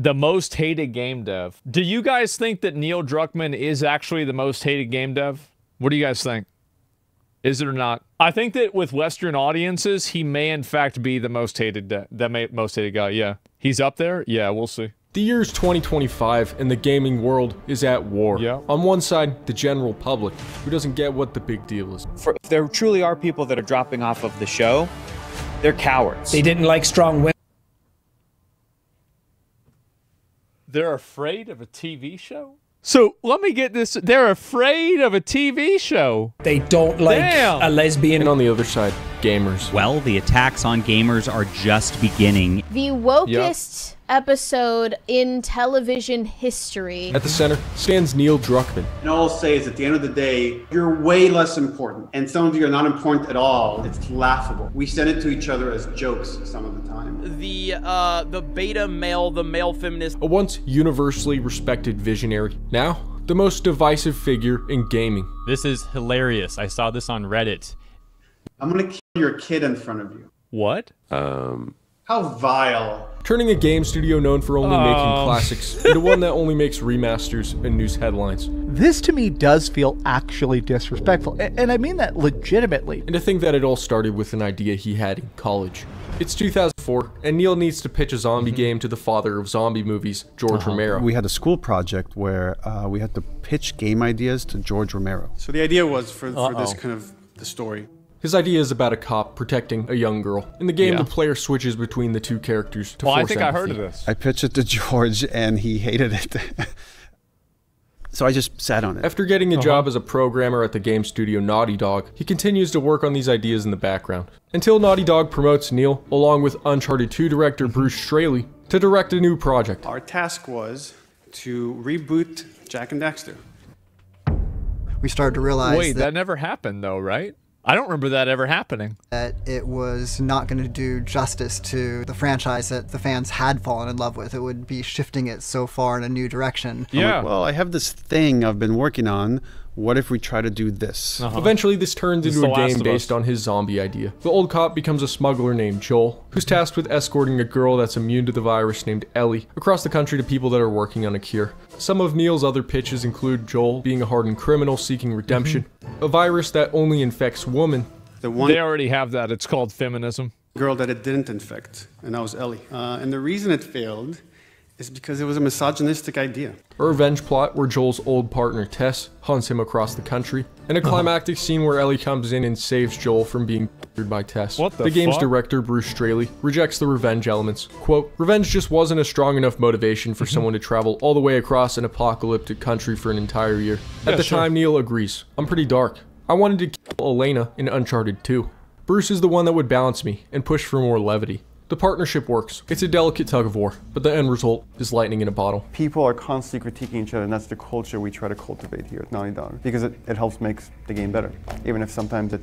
The most hated game dev. Do you guys think that Neil Druckmann is actually the most hated game dev? What do you guys think? Is it or not? I think that with Western audiences, he may in fact be the most hated guy. Yeah, he's up there. Yeah, we'll see. The year's 2025 and the gaming world is at war. Yeah. On one side, the general public, who doesn't get what the big deal is. If there truly are people that are dropping off of the show, they're cowards. They didn't like strong women. They're afraid of a TV show? So, let me get this. They're afraid of a TV show. They don't like a lesbian. And on the other side, gamers. Well, the attacks on gamers are just beginning. The wokest episode in television history. At the center stands Neil Druckmann. And all I'll say is at the end of the day, you're way less important. And some of you are not important at all. It's laughable. We send it to each other as jokes some of the time. The beta male, the male feminist. A once universally respected visionary. Now, the most divisive figure in gaming. This is hilarious. I saw this on Reddit. I'm gonna kill your kid in front of you. What? How vile. Turning a game studio known for only making classics into one that only makes remasters and news headlines. This to me does feel actually disrespectful, and I mean that legitimately. And to think that it all started with an idea he had in college. It's 2004, and Neil needs to pitch a zombie game to the father of zombie movies, George Romero. We had a school project where we had to pitch game ideas to George Romero. So the idea was for this kind of the story. His idea is about a cop protecting a young girl. In the game, the player switches between the two characters to force I think empathy. I heard of this. I pitched it to George, and he hated it. So I just sat on it. After getting a job as a programmer at the game studio Naughty Dog, he continues to work on these ideas in the background. Until Naughty Dog promotes Neil, along with Uncharted 2 director Bruce Straley, to direct a new project. Our task was to reboot Jak and Daxter. We started to realize Wait, that never happened though, right? I don't remember that ever happening. That it was not going to do justice to the franchise that the fans had fallen in love with. It would be shifting it so far in a new direction. Yeah. Like, well, I have this thing I've been working on. What if we try to do this? Eventually, this turns into a game based on his zombie idea. The old cop becomes a smuggler named Joel, who's tasked with escorting a girl that's immune to the virus named Ellie across the country to people that are working on a cure. Some of Neil's other pitches include Joel being a hardened criminal seeking redemption, a virus that only infects women. They already have that. It's called feminism. Girl that it didn't infect, and that was Ellie. And the reason it failed is because it was a misogynistic idea. A revenge plot where Joel's old partner Tess hunts him across the country, and a climactic scene where Ellie comes in and saves Joel from being murdered by Tess. The game's director, Bruce Straley, rejects the revenge elements. Quote, "Revenge just wasn't a strong enough motivation for someone to travel all the way across an apocalyptic country for an entire year." At the time, Neil agrees. "I'm pretty dark. I wanted to kill Elena in Uncharted 2. Bruce is the one that would balance me and push for more levity." The partnership works. It's a delicate tug of war, but the end result is lightning in a bottle. People are constantly critiquing each other, and that's the culture we try to cultivate here at Naughty Dog, because it helps make the game better. Even if sometimes it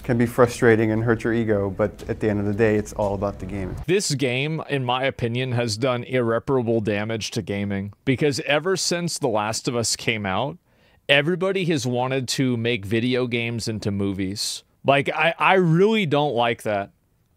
can be frustrating and hurt your ego, but at the end of the day, it's all about the game. This game, in my opinion, has done irreparable damage to gaming, because ever since The Last of Us came out, everybody has wanted to make video games into movies. Like, I really don't like that.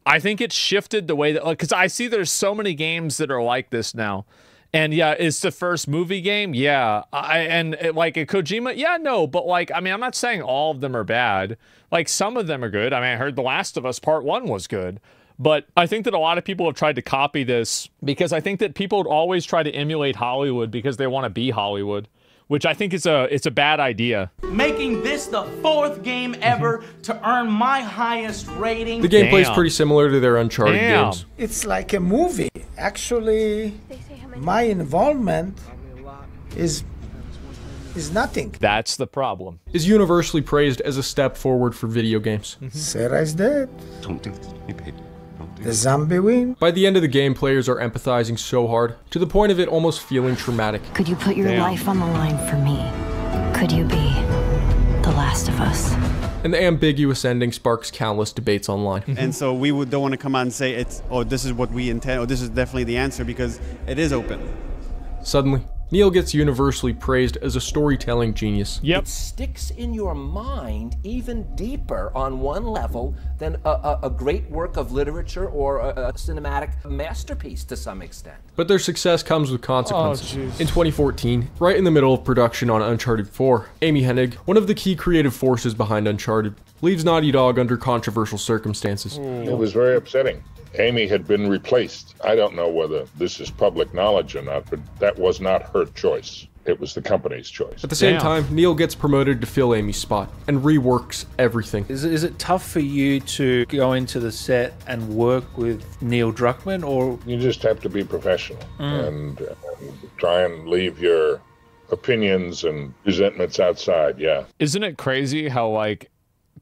I think it's shifted the way that, because I see there's so many games that are like this now. And yeah, it's the first movie game. Yeah. Like a Kojima. Yeah, no, but like, I mean, I'm not saying all of them are bad. Like some of them are good. I mean, I heard The Last of Us Part 1 was good. But I think that a lot of people have tried to copy this because I think that people always try to emulate Hollywood because they want to be Hollywood, which I think is it's a bad idea. Making this the 4th game ever to earn my highest rating. The gameplay is pretty similar to their Uncharted games. It's like a movie. Actually, my involvement is nothing. That's the problem. Is universally praised as a step forward for video games. Sarah's dead. Don't do this. Hey, babe. The zombie win. By the end of the game, players are empathizing so hard, to the point of it almost feeling traumatic. Could you put your life on the line for me? Could you be the last of us? And the ambiguous ending sparks countless debates online. And so we don't want to come out and say, this is what we intend, or this is definitely the answer, because it is open. Suddenly, Neil gets universally praised as a storytelling genius. It sticks in your mind even deeper on one level than a great work of literature or a cinematic masterpiece to some extent. But their success comes with consequences. In 2014, right in the middle of production on Uncharted 4, Amy Hennig, one of the key creative forces behind Uncharted, leaves Naughty Dog under controversial circumstances. It was very upsetting. Amy had been replaced. I don't know whether this is public knowledge or not, but that was not her choice. It was the company's choice. At the same time, Neil gets promoted to fill Amy's spot and reworks everything. Is it tough for you to go into the set and work with Neil Druckmann, or you just have to be professional and try and leave your opinions and resentments outside? Yeah. Isn't it crazy how like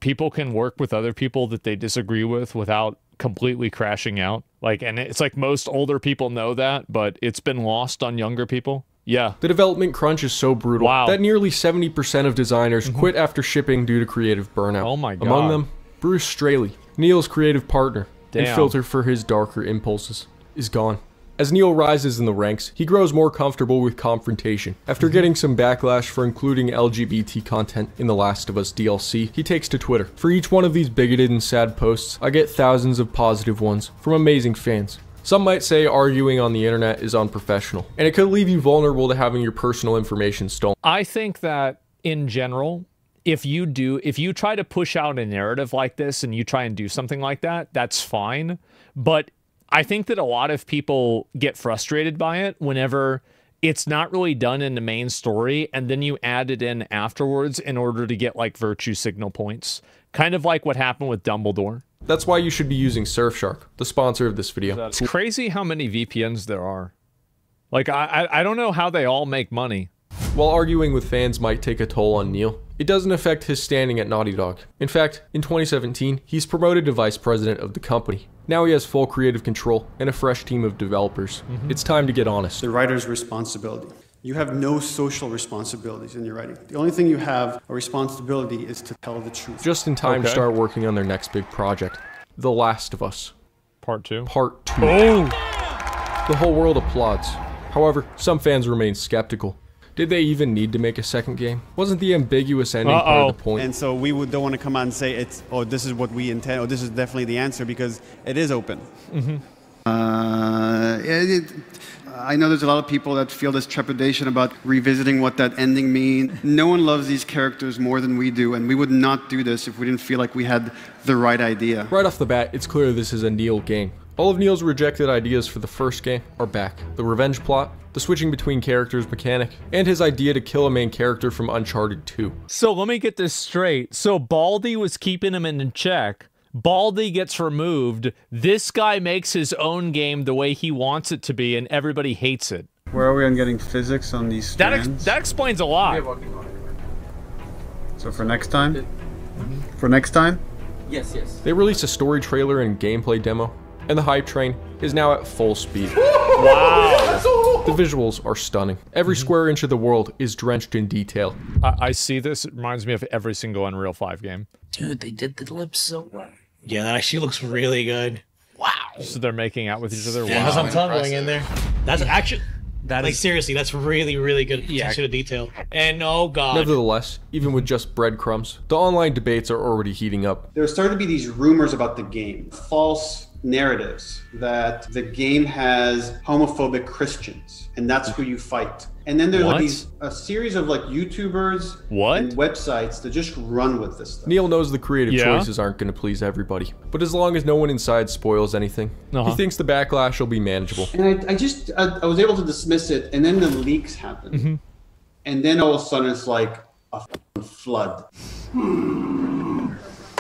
people can work with other people that they disagree with without completely crashing out? Like, and it's like most older people know that, but it's been lost on younger people. Yeah. The development crunch is so brutal that nearly 70% of designers quit after shipping due to creative burnout. Oh my God. Among them, Bruce Straley, Neil's creative partner and Damn. filter for his darker impulses, is gone. As Neil rises in the ranks, he grows more comfortable with confrontation. After getting some backlash for including LGBT content in The Last of Us DLC, he takes to Twitter. For each one of these bigoted and sad posts, I get thousands of positive ones from amazing fans. Some might say arguing on the internet is unprofessional, and it could leave you vulnerable to having your personal information stolen. I think that in general, if you try to push out a narrative like this and you try and do something like that, that's fine. But I think that a lot of people get frustrated by it whenever it's not really done in the main story and then you add it in afterwards in order to get like virtue signal points. Kind of like what happened with Dumbledore. That's why you should be using Surfshark, the sponsor of this video. It's crazy how many VPNs there are. Like, I don't know how they all make money. While arguing with fans might take a toll on Neil, it doesn't affect his standing at Naughty Dog. In fact, in 2017, he's promoted to vice president of the company. Now he has full creative control and a fresh team of developers. It's time to get honest. The writer's responsibility. You have no social responsibilities in your writing. The only thing you have a responsibility is to tell the truth. Just in time to start working on their next big project, The Last of Us. Part 2? Part 2. Oh! The whole world applauds. However, some fans remain skeptical. Did they even need to make a second game? Wasn't the ambiguous ending part of the point? And so we don't want to come out and say, oh, this is what we intend, or this is definitely the answer, because it is open. I know there's a lot of people that feel this trepidation about revisiting what that ending means. No one loves these characters more than we do, and we would not do this if we didn't feel like we had the right idea. Right off the bat, it's clear this is a Neil game. All of Neil's rejected ideas for the first game are back. The revenge plot, the switching between characters mechanic, and his idea to kill a main character from Uncharted 2. So let me get this straight. So Baldy was keeping him in check. Baldy gets removed. This guy makes his own game the way he wants it to be, and everybody hates it. Where are we on getting physics on these strands? That explains a lot. So for next time? For next time? Yes. They released a story trailer and gameplay demo, and the hype train is now at full speed. Wow! The visuals are stunning. Every square inch of the world is drenched in detail. I see this. It reminds me of every single Unreal 5 game. Dude, they did the lips so well. Yeah, that actually looks really good. Wow. So they're making out with each other? Yeah, wow. I'm tumbling in there. That's actually... Like, seriously, that's really, really good attention to detail. And, oh, God. Nevertheless, even with just breadcrumbs, the online debates are already heating up. There started to be these rumors about the game. False narratives that the game has homophobic Christians, and that's who you fight. And then there's like a series of like YouTubers and websites that just run with this stuff. Neil knows the creative choices aren't going to please everybody, but as long as no one inside spoils anything, he thinks the backlash will be manageable. And I was able to dismiss it, and then the leaks happened. And then all of a sudden it's like a flood.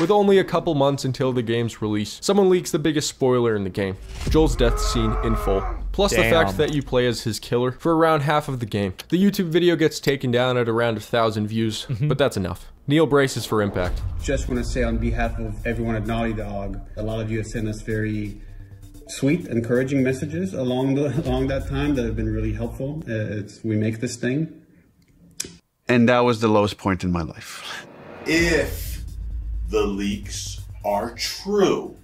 With only a couple months until the game's release, someone leaks the biggest spoiler in the game, Joel's death scene in full. Plus the fact that you play as his killer for around half of the game. The YouTube video gets taken down at around 1,000 views, but that's enough. Neil braces for impact. Just want to say on behalf of everyone at Naughty Dog, a lot of you have sent us very sweet, encouraging messages along that time that have been really helpful. We make this thing. And that was the lowest point in my life. If the leaks are true,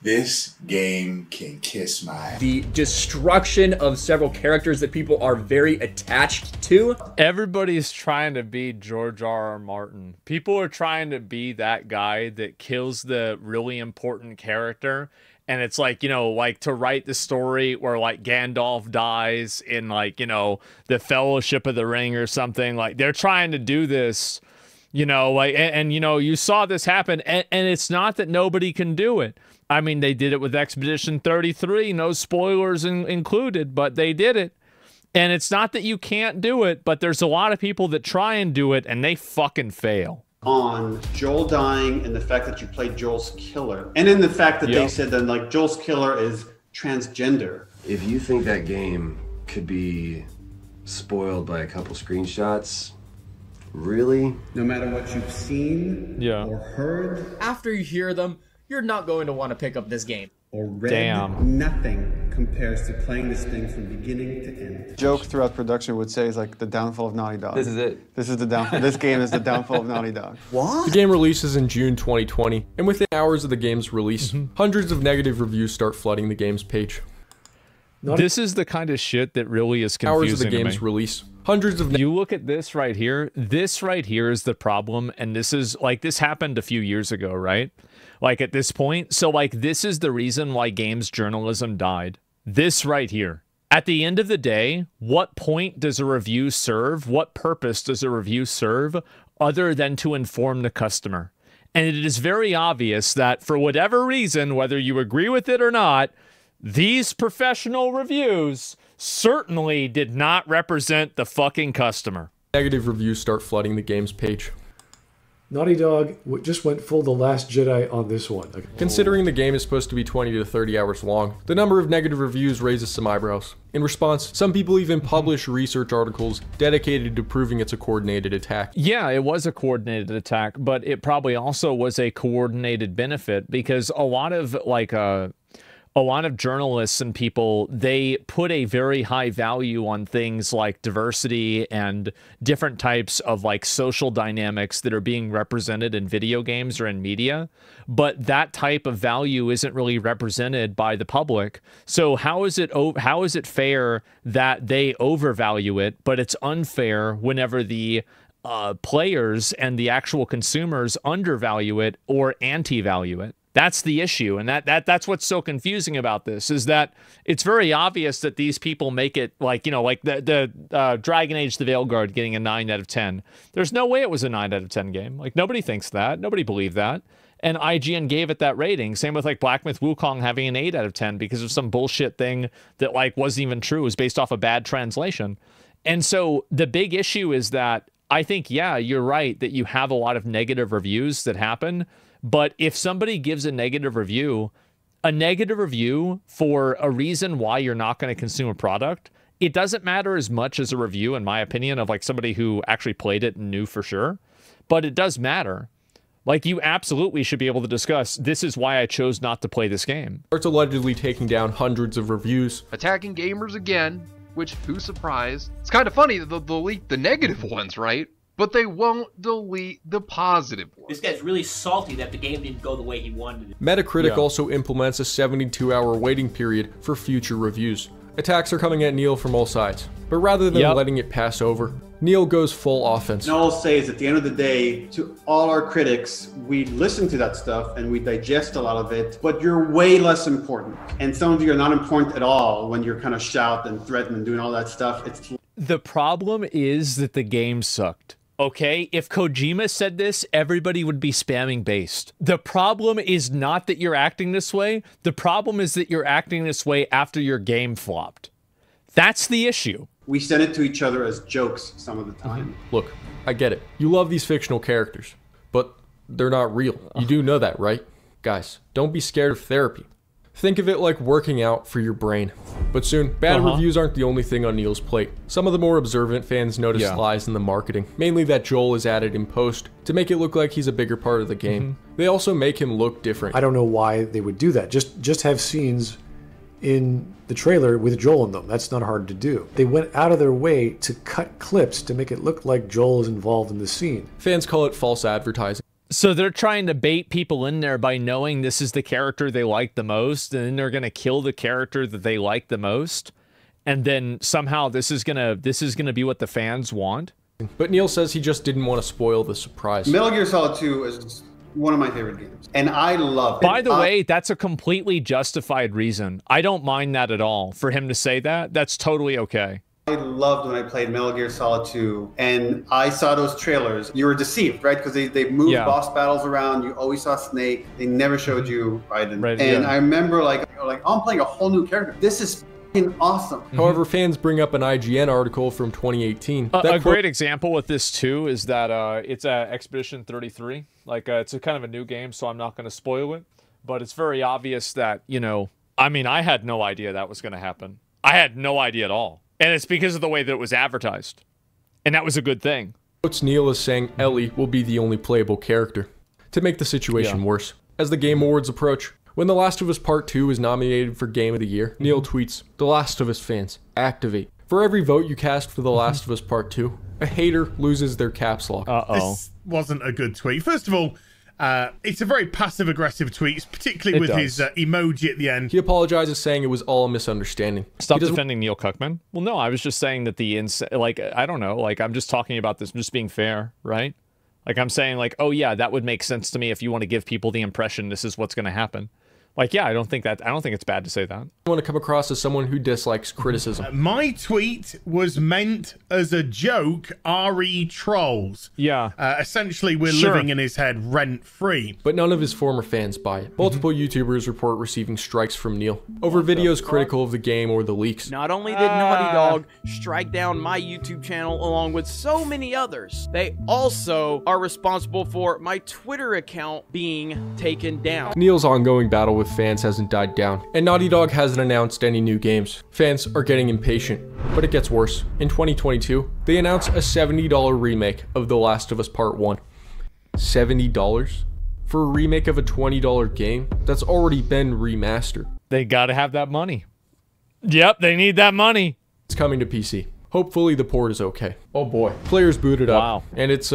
This game can kiss my... The destruction of several characters that people are very attached to. Everybody's trying to be George R.R. Martin. People are trying to be that guy that kills the really important character. And it's like, you know, like to write the story where like Gandalf dies in like, you know, the Fellowship of the Ring or something. Like they're trying to do this, you know, like, and you know, you saw this happen and it's not that nobody can do it. I mean, they did it with Expedition 33, no spoilers included, but they did it. And it's not that you can't do it, but there's a lot of people that try and do it and they fucking fail. On Joel dying and the fact that you played Joel's killer. And in the fact that they said that like Joel's killer is transgender. If you think that game could be spoiled by a couple screenshots, really? No matter what you've seen or heard. After you hear them, you're not going to want to pick up this game. Or read, nothing compares to playing this thing from beginning to end. Joke throughout production would say is like the downfall of Naughty Dog. This is it. This is the downfall. This game is the downfall of Naughty Dog. What? The game releases in June 2020, and within hours of the game's release, hundreds of negative reviews start flooding the game's page. This is the kind of shit that really is confusing hours of the game's release. Hundreds of... You look at this right here. This right here is the problem, and this is like this happened a few years ago, right? Like at this point. So like this is the reason why games journalism died. This right here. At the end of the day, what point does a review serve? What purpose does a review serve other than to inform the customer? And it is very obvious that for whatever reason, whether you agree with it or not, these professional reviews certainly did not represent the fucking customer. Negative reviews start flooding the game's page. Naughty Dog just went full The Last Jedi on this one. Considering the game is supposed to be 20 to 30 hours long, the number of negative reviews raises some eyebrows. In response, some people even publish research articles dedicated to proving it's a coordinated attack. Yeah, it was a coordinated attack, but it probably also was a coordinated benefit because a lot of journalists and people, they put a very high value on things like diversity and different types of like social dynamics that are being represented in video games or in media. But that type of value isn't really represented by the public. So how is it fair that they overvalue it, but it's unfair whenever the players and the actual consumers undervalue it or anti-value it? That's the issue, and that's what's so confusing about this, is that it's very obvious that these people make it like, you know, like the Dragon Age the Veilguard getting a 9 out of 10. There's no way it was a 9 out of 10 game. Like, nobody thinks that. Nobody believed that. And IGN gave it that rating. Same with, like, Black Myth Wukong having an 8 out of 10 because of some bullshit thing that, like, wasn't even true. It was based off a bad translation. And so the big issue is that I think, yeah, you're right that you have a lot of negative reviews that happen. But if somebody gives a negative review for a reason why you're not going to consume a product, it doesn't matter as much as a review, in my opinion, of like somebody who actually played it and knew for sure. But it does matter. Like, you absolutely should be able to discuss, this is why I chose not to play this game. Starts allegedly taking down hundreds of reviews. Attacking gamers again, which, who's surprised? It's kind of funny that they'll delete the negative ones, right? But they won't delete the positive ones. This guy's really salty that the game didn't go the way he wanted it. Metacritic also implements a 72-hour waiting period for future reviews. Attacks are coming at Neil from all sides, but rather than letting it pass over, Neil goes full offense. And all I'll say is at the end of the day, to all our critics, we listen to that stuff and we digest a lot of it, but you're way less important. And some of you are not important at all when you're kind of shout and threaten and doing all that stuff. The problem is that the game sucked. Okay, if Kojima said this, everybody would be spamming based. The problem is not that you're acting this way. The problem is that you're acting this way after your game flopped. That's the issue. We send it to each other as jokes some of the time. Look, I get it. You love these fictional characters, but they're not real. You do know that, right? Guys, don't be scared of therapy. Think of it like working out for your brain. But soon, bad reviews aren't the only thing on Neil's plate. Some of the more observant fans notice lies in the marketing, mainly that Joel is added in post to make it look like he's a bigger part of the game. They also make him look different. I don't know why they would do that. Just have scenes in the trailer with Joel in them. That's not hard to do. They went out of their way to cut clips to make it look like Joel is involved in the scene. Fans call it false advertising. So they're trying to bait people in there by knowing this is the character they like the most, and then they're going to kill the character that they like the most, and then somehow this is gonna be what the fans want. But Neil says he just didn't want to spoil the surprise. Metal Gear Solid 2 is one of my favorite games, and I love it. By the way, that's a completely justified reason. I don't mind that at all. For him to say that, that's totally okay. I loved when I played Metal Gear Solid 2, and I saw those trailers. You were deceived, right? Because they moved boss battles around. You always saw Snake. They never showed you Raiden. And I remember like, oh, I'm playing a whole new character. This is f***ing awesome. However, fans bring up an IGN article from 2018. A great example with this too is that it's Expedition 33. Like it's a kind of a new game, so I'm not going to spoil it. But it's very obvious that, you know, I mean, I had no idea that was going to happen. I had no idea at all. And it's because of the way that it was advertised. And that was a good thing. Neil is saying Ellie will be the only playable character. To make the situation worse, as the Game Awards approach, when The Last of Us Part 2 is nominated for Game of the Year, Neil tweets, "The Last of Us fans, activate. For every vote you cast for The Last of Us Part 2, a hater loses their caps lock." This wasn't a good tweet. First of all, it's a very passive-aggressive tweet, particularly with his emoji at the end. He apologizes, saying it was all a misunderstanding. Stop defending Neil Cuckman. Well, no, I was just saying that I don't know, like, I'm just talking about this, just being fair, right? Like, I'm saying, like, oh, yeah, that would make sense to me if you want to give people the impression this is what's going to happen. Like, yeah, I don't think it's bad to say that. I want to come across as someone who dislikes criticism. My tweet was meant as a joke, RE trolls. Yeah. Essentially, we're living in his head rent-free. But none of his former fans buy it. Multiple YouTubers report receiving strikes from Neil over videos critical of the game or the leaks. Not only did Naughty Dog strike down my YouTube channel along with so many others, they also are responsible for my Twitter account being taken down. Neil's ongoing battle with fans hasn't died down, and Naughty Dog hasn't announced any new games. Fans are getting impatient, but it gets worse. In 2022, they announced a $70 remake of The Last of Us Part 1. $70? For a remake of a $20 game that's already been remastered. They gotta have that money. Yep, they need that money. It's coming to PC. Hopefully the port is okay. Oh boy. Players booted up, and it's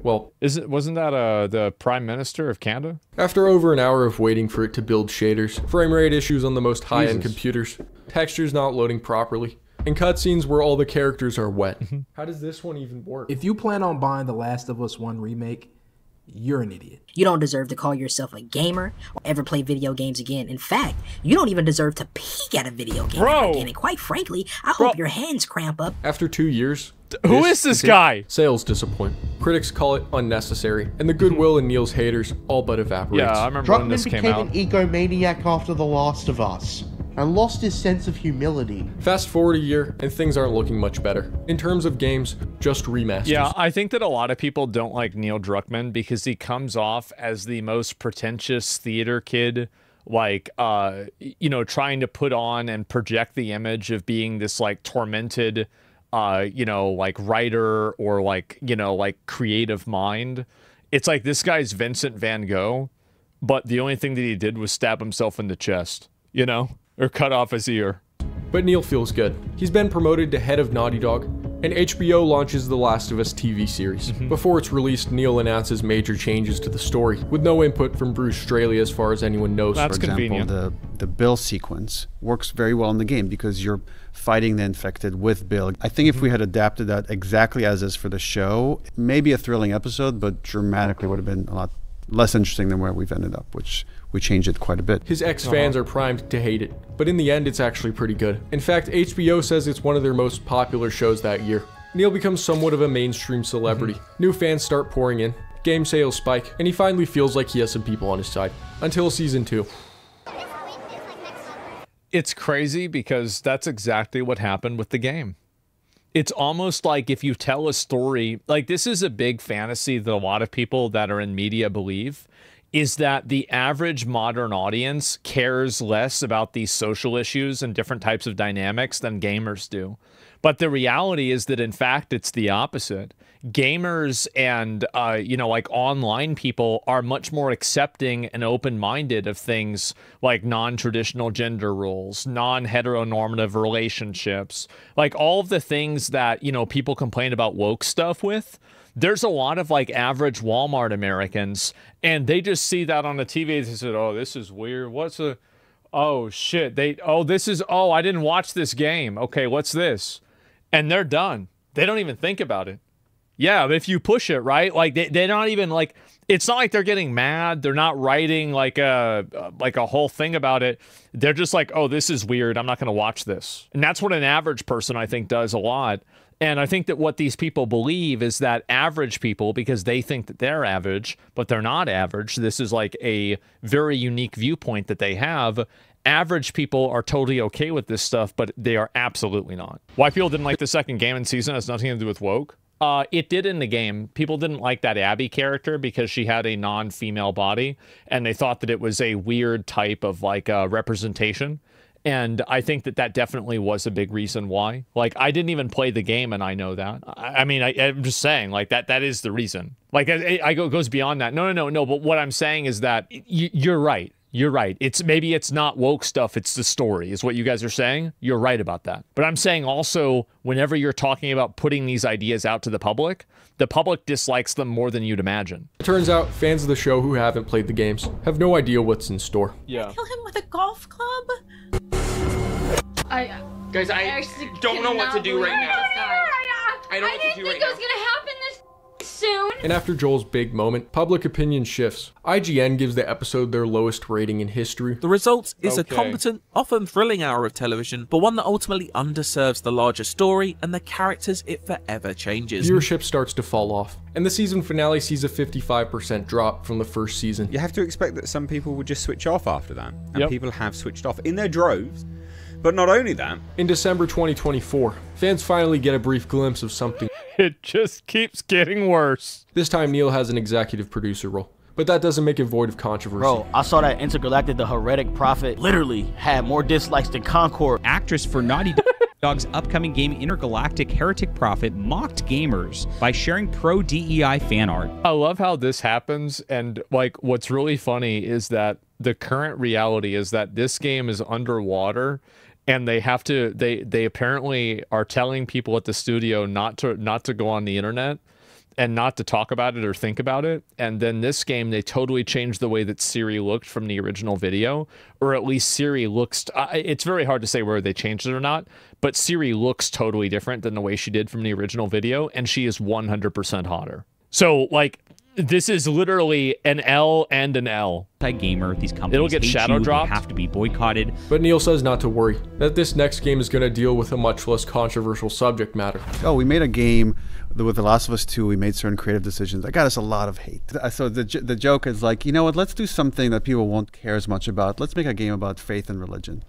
well, wasn't that the Prime Minister of Canada? After over an hour of waiting for it to build shaders, frame rate issues on the most high-end computers, textures not loading properly, and cutscenes where all the characters are wet. How does this one even work? If you plan on buying The Last of Us 1 remake, you're an idiot. You don't deserve to call yourself a gamer or ever play video games again. In fact, you don't even deserve to peek at a video game ever again. And quite frankly, I hope your hands cramp up. After 2 years, who is this guy? Sales disappoint. Critics call it unnecessary, and the goodwill in Neil's haters all but evaporates. Yeah, I remember when this came out. Druckmann became an egomaniac after The Last of Us, and lost his sense of humility. Fast forward a year, and things aren't looking much better. In terms of games, just remasters. Yeah, I think that a lot of people don't like Neil Druckmann because he comes off as the most pretentious theater kid, like, you know, trying to put on and project the image of being this, like, tormented, you know, like, writer or, like, you know, like, creative mind. It's like this guy's Vincent van Gogh, but the only thing that he did was stab himself in the chest, you know? Or cut off his ear. But Neil feels good. He's been promoted to head of Naughty Dog, and HBO launches The Last of Us TV series. Before it's released, Neil announces major changes to the story, with no input from Bruce Straley as far as anyone knows. For example, the Bill sequence works very well in the game because you're fighting the infected with Bill. I think if we had adapted that exactly as is for the show, maybe a thrilling episode, but dramatically would have been a lot less interesting than where we've ended up, which we changed it quite a bit. His ex-fans are primed to hate it, but in the end it's actually pretty good. In fact, HBO says it's one of their most popular shows that year. Neil becomes somewhat of a mainstream celebrity. New fans start pouring in, game sales spike, and he finally feels like he has some people on his side. Until season 2. It's crazy because that's exactly what happened with the game. It's almost like if you tell a story, like this is a big fantasy that a lot of people that are in media believe, is that the average modern audience cares less about these social issues and different types of dynamics than gamers do. But the reality is that, in fact, it's the opposite. Gamers and, you know, like online people are much more accepting and open-minded of things like non-traditional gender roles, non-heteronormative relationships, like all of the things that, you know, people complain about woke stuff with. there's a lot of like average Walmart Americans, and they just see that on the TV. They said, "Oh, this is weird. What's a? Oh shit! I didn't watch this game. Okay, what's this?" And they're done. They don't even think about it. Yeah, if you push it, right? Like they're not even like, it's not like they're getting mad. They're not writing like a whole thing about it. They're just like, oh, this is weird. I'm not going to watch this. And that's what an average person, I think, does a lot. And I think that what these people believe is that average people, because they think that they're average, but they're not average. This is like a very unique viewpoint that they have. Average people are totally okay with this stuff, but they are absolutely not. Why people didn't like the second game and season has nothing to do with woke. It did in the game. People didn't like that Abby character because she had a non-female body, and they thought that it was a weird type of like representation. And I think that that definitely was a big reason why. Like, I didn't even play the game, and I know that. I mean, I'm just saying, like, that is the reason. Like, it goes beyond that. No. But what I'm saying is that you're right. You're right. Maybe it's not woke stuff, it's the story, is what you guys are saying. You're right about that. But I'm saying also, whenever you're talking about putting these ideas out to the public dislikes them more than you'd imagine. It turns out fans of the show who haven't played the games have no idea what's in store. Yeah. Kill him with a golf club? I don't know what to do right now. I don't know what to do right now. I didn't think it was gonna happen this soon. And after Joel's big moment, public opinion shifts. IGN gives the episode their lowest rating in history. The result is a competent, often thrilling hour of television, but one that ultimately underserves the larger story and the characters it forever changes. Viewership starts to fall off, and the season finale sees a 55% drop from the first season. You have to expect that some people would just switch off after that, and people have switched off in their droves. But not only that, in December 2024, fans finally get a brief glimpse of something. It just keeps getting worse. This time Neil has an executive producer role, but that doesn't make it void of controversy. Bro, I saw that Intergalactic the Heretic Prophet literally had more dislikes than Concord. Actress for Naughty Dog's upcoming game Intergalactic Heretic Prophet mocked gamers by sharing pro-DEI fan art. I love how this happens, and like what's really funny is that the current reality is that this game is underwater, and they have to they apparently are telling people at the studio not to go on the internet and not to talk about it or think about it. And then this game, they totally changed the way that Siri looked from the original video, or at least Siri looks, it's very hard to say whether they changed it or not, but Siri looks totally different than the way she did from the original video, and she is 100% hotter. So like, this is literally an L and an L. Gamer, these companies it'll get shadow dropped. Have to be boycotted. But Neil says not to worry, that this next game is going to deal with a much less controversial subject matter. Oh, we made a game with The Last of Us 2. We made certain creative decisions that got us a lot of hate. So the joke is like, you know what? Let's do something that people won't care as much about. Let's make a game about faith and religion.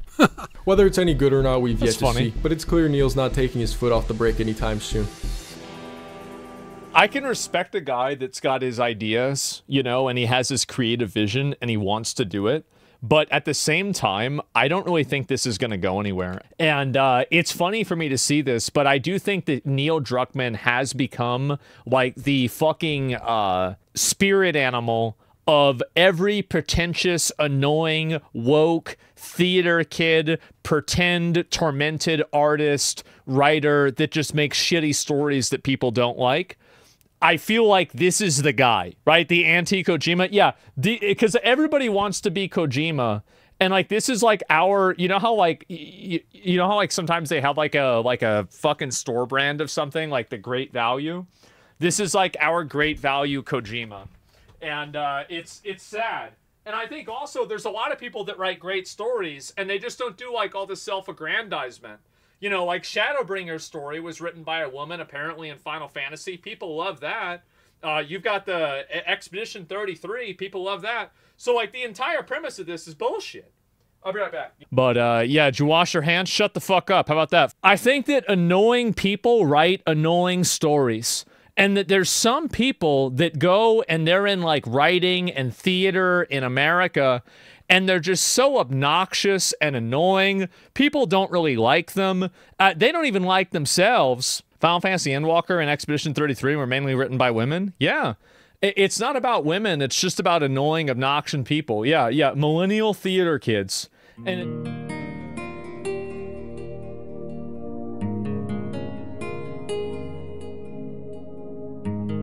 Whether it's any good or not, we've yet to funny. see. But it's clear Neil's not taking his foot off the brake anytime soon. I can respect a guy that's got his ideas, you know, and he has his creative vision and he wants to do it. But at the same time, I don't really think this is going to go anywhere. And it's funny for me to see this, but I do think that Neil Druckmann has become like the fucking spirit animal of every pretentious, annoying, woke, theater kid, pretend, tormented artist, writer that just makes shitty stories that people don't like. I feel like this is the guy, right? The anti-Kojima. Yeah, because everybody wants to be Kojima. And like, this is like our, you know how like, you know how like sometimes they have like a fucking store brand of something, like the Great Value. This is like our Great Value Kojima. And it's sad. And I think also there's a lot of people that write great stories and they just don't do like all the self-aggrandizement. You know, like Shadowbringer's story was written by a woman, apparently in Final Fantasy. People love that. You've got the Expedition 33. People love that. So, like, the entire premise of this is bullshit. I'll be right back. But, yeah, did you wash your hands? Shut the fuck up. How about that? I think that annoying people write annoying stories. And that there's some people that go and they're in, like, writing and theater in America, and they're just so obnoxious and annoying. People don't really like them. They don't even like themselves. Final Fantasy Endwalker and Expedition 33 were mainly written by women. Yeah. It's not about women. It's just about annoying, obnoxious people. Yeah. Millennial theater kids. And